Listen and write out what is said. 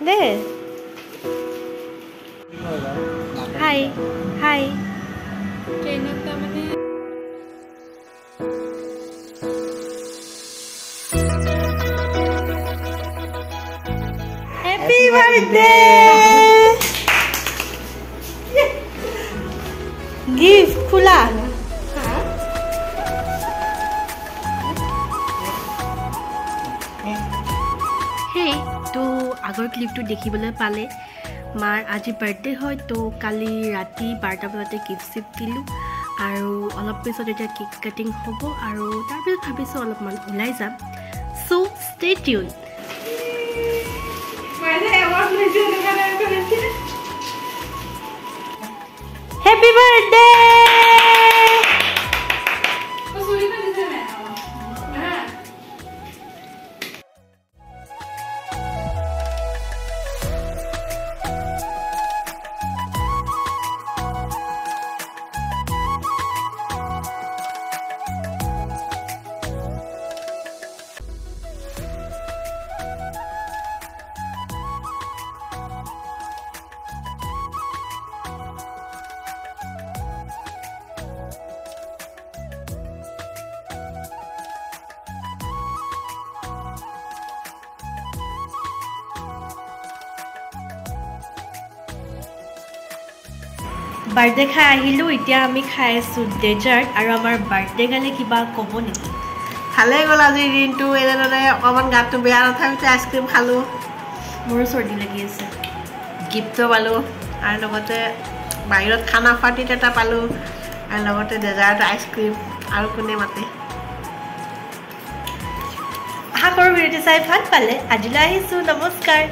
দে হাই হাই ট্ৰেইনত তাৰমানে happy birthday gift खुला हे तो आगर क्लिप देखिए पाले मार आज बार्थडे है तो काली राति 12टा बजाते गिफ्ट सिफ्ट दिलु और अलग पिছত एटा केक काटिंग हबो और तार पिছত भाबिसो अलपमान उलाई जाम so stay tune happy birthday birthday खाई आहिलो इतिया आमी खाई आसु डेजार्ट और आमार बार्थडे गाले किबा कबो नेকি ভালে গ'ল আজি দিনটো এনে অকমান গাটো বেয়া নথাকিতে আইসক্রিম খালো মোর সর্দি লাগি আছে গিফটো পালো আর লগতে বাহিৰত খানা পাৰ্টিত এটা পালো আৰ লগতে ডেজাৰ্ট আইসক্ৰিম আৰ কোনে মাতে আশা কৰো ভিডিওটো চাই ভাল পালে আজিলৈ আহিছো নমস্কাৰ